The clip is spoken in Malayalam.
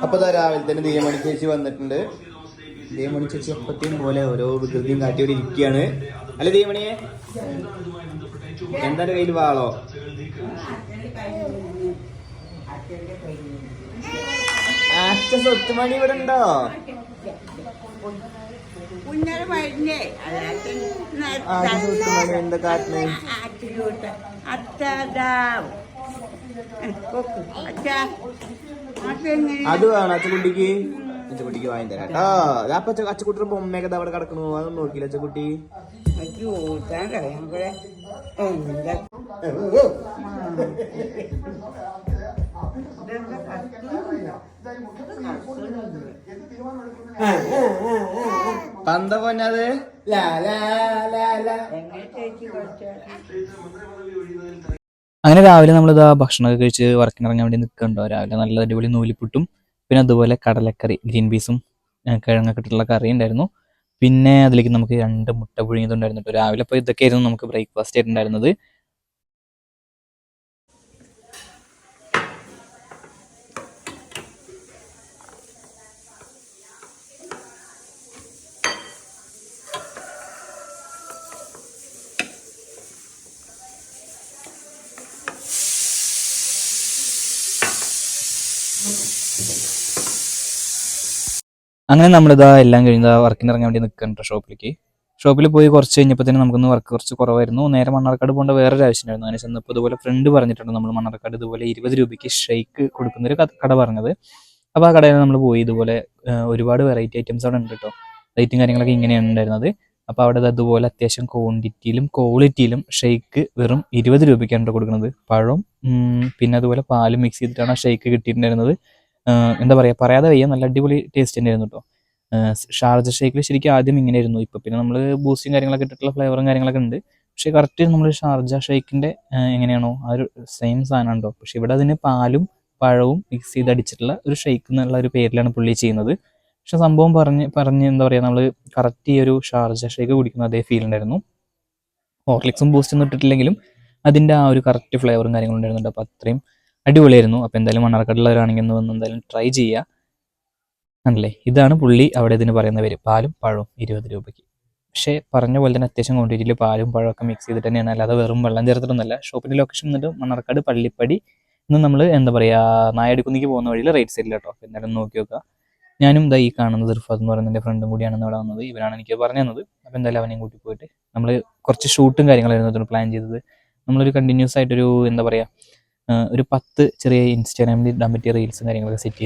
അപ്പൊ രാവിലെ തന്നെ ദീയമണി ചേച്ചി വന്നിട്ടുണ്ട്. ദീയമണി ചേച്ചി എപ്പത്തെയും പോലെ ഓരോ വികൃതിയും കാട്ടിയോടെ ഇരിക്കുകയാണ്. അല്ല ദീയമണിയെ, എന്താ കയ്യിൽ വാളോ? സ്വത്തുമണി ഇവിടെ ഉണ്ടോ? എന്താ കാട്ടിന്? അത് വേണം അച്ചക്കുട്ടിക്ക്. അച്ചക്കുട്ടിക്ക് വാങ്ങി തരാം കേട്ടോ. അപ്പൊ അച്ചക്കുട്ടിയുടെ ബൊമ്മയൊക്കെ അവിടെ കിടക്കണു. അതൊന്നും നോക്കിയില്ല അച്ചക്കുട്ടി. പന്ത പൊന്നത് അങ്ങനെ രാവിലെ നമ്മളിതാ ഭക്ഷണമൊക്കെ കഴിച്ച് വർക്കിനിറങ്ങാൻ വേണ്ടി നിൽക്കുന്നുണ്ടോ. രാവിലെ നല്ല അടിപൊളി നൂലിപ്പുട്ടും പിന്നെ അതുപോലെ കടലക്കറി, ഗ്രീൻ പീസും കിഴങ്ങൊക്കെ ഇട്ടുള്ള കറി ഉണ്ടായിരുന്നു. പിന്നെ അതിലേക്ക് നമുക്ക് 2 മുട്ട പുഴുങ്ങിയതുണ്ടായിരുന്നു കേട്ടോ. രാവിലെ ഇപ്പോൾ ഇതൊക്കെയായിരുന്നു നമുക്ക് ബ്രേക്ക്ഫാസ്റ്റ് ആയിട്ടുണ്ടായിരുന്നത്. അങ്ങനെ നമ്മളിതാ എല്ലാം കഴിഞ്ഞാൽ വർക്കിന് ഇറങ്ങാൻ വേണ്ടി നിൽക്കുന്നുണ്ട് ഷോപ്പിലേക്ക്. ഷോപ്പിൽ പോയി കുറച്ച് കഴിഞ്ഞപ്പോൾ തന്നെ നമുക്കൊന്ന് വർക്ക് കുറച്ച് കുറവായിരുന്നു. നേരെ മണ്ണാർക്കാട് പോകേണ്ട വേറൊരു ആവശ്യമായിരുന്നു. അങ്ങനെ ചെന്നപ്പോൾ ഇതുപോലെ ഫ്രണ്ട് പറഞ്ഞിട്ടുണ്ട് നമ്മൾ മണ്ണാർക്കാട് ഇതുപോലെ 20 രൂപയ്ക്ക് ഷെയ്ക്ക് കൊടുക്കുന്നൊരു കട പറഞ്ഞത്. അപ്പോൾ ആ കടയിൽ നമ്മൾ പോയി. ഇതുപോലെ ഒരുപാട് വെറൈറ്റി ഐറ്റംസ് അവിടെ ഉണ്ട് കേട്ടോ. റേറ്റും കാര്യങ്ങളൊക്കെ ഇങ്ങനെയാണ് ഉണ്ടായിരുന്നത്. അപ്പോൾ അവിടെ അതുപോലെ അത്യാവശ്യം ക്വാണ്ടിറ്റിയിലും ക്വാളിറ്റിയിലും ഷെയ്ക്ക് വെറും 20 രൂപയ്ക്കാണ് കൊടുക്കുന്നത്. പഴം പിന്നെ അതുപോലെ പാലും മിക്സ് ചെയ്തിട്ടാണ് ആ ഷെയ്ക്ക് കിട്ടിയിട്ടുണ്ടായിരുന്നത്. എന്താ പറയുക, പറയാതെ വയ്യ, നല്ല അടിപൊളി ടേസ്റ്റ് തന്നെയായിരുന്നു കേട്ടോ. ഷാർജ ഷേക്കിൽ ശരിക്കും ആദ്യം ഇങ്ങനെയായിരുന്നു. ഇപ്പോൾ പിന്നെ നമ്മൾ ബൂസ്റ്റും കാര്യങ്ങളൊക്കെ ഇട്ടിട്ടുള്ള ഫ്ലേവറും കാര്യങ്ങളൊക്കെ ഉണ്ട്. പക്ഷേ കറക്റ്റ് നമ്മൾ ഷാർജ ഷേക്കിൻ്റെ എങ്ങനെയാണോ ആ ഒരു സെയിം സാധനം ഉണ്ടോ. പക്ഷെ ഇവിടെ അതിന് പാലും പഴവും മിക്സ് ചെയ്ത് അടിച്ചിട്ടുള്ള ഒരു ഷേക്ക് എന്നുള്ള ഒരു പേരിലാണ് പുള്ളി ചെയ്യുന്നത്. പക്ഷെ സംഭവം പറഞ്ഞ് എന്താ പറയുക, നമ്മൾ കറക്റ്റ് ഈ ഒരു ഷാർജ ഷേക്ക് കുടിക്കുന്ന അതേ ഫീൽ ഉണ്ടായിരുന്നു. ഹോർലിക്സും ബൂസ്റ്റൊന്നും ഇട്ടിട്ടില്ലെങ്കിലും അതിൻ്റെ ആ ഒരു കറക്റ്റ് ഫ്ലേവറും കാര്യങ്ങളും ഉണ്ടായിരുന്നുണ്ട്. അപ്പോൾ അത്രയും അടിപൊളിയായിരുന്നു. അപ്പോൾ എന്തായാലും മണ്ണാർക്കാടുള്ളവരാണെങ്കിൽ ഒന്ന് വന്ന് എന്തായാലും ട്രൈ ചെയ്യുക. ആണല്ലേ, ഇതാണ് പുള്ളി അവിടെ ഇതിന് പറയുന്ന പേര്. പാലും പഴവും 20 രൂപയ്ക്ക്. പക്ഷേ പറഞ്ഞ പോലെ തന്നെ അത്യാവശ്യം ക്വാണ്ടിറ്റിയിൽ പാലും പഴമൊക്കെ മിക്സ് ചെയ്തിട്ട് തന്നെയാണ്, അല്ലാതെ വെറും വെള്ളം ചേർത്തിട്ടൊന്നുമല്ല. ഷോപ്പിൻ്റെ ലൊക്കേഷൻ വന്നിട്ട് മണ്ണാർക്കാട് പള്ളിപ്പടി ഇന്ന് നമ്മൾ എന്താ പറയുക നായടുക്കുന്നിക്ക് പോകുന്ന വഴിയിൽ റൈറ്റ് സൈഡിൽ കേട്ടോ. എന്തായാലും നോക്കി നോക്കുക. ഞാനും ഈ കാണുന്നത് ഇർഫാദ് എന്ന് പറയുന്ന എൻ്റെ ഫ്രണ്ടും കൂടിയാണ് ഇവിടെ വന്നത്. ഇവരാണ് എനിക്ക് പറഞ്ഞു തന്നത്. അപ്പോൾ എന്തായാലും അവനെയും കൂട്ടി പോയിട്ട് നമ്മൾ കുറച്ച് ഷൂട്ടും കാര്യങ്ങളായിരുന്നു പ്ലാൻ ചെയ്തത്. നമ്മളൊരു കണ്ടിന്യൂസ് ആയിട്ടൊരു എന്താ പറയുക ഒരു 10 ചെറിയ ഇൻസ്റ്റാഗ്രാമിൽ ഇടാൻ പറ്റിയ റീൽസും കാര്യങ്ങളൊക്കെ സെറ്റ് ചെയ്തു.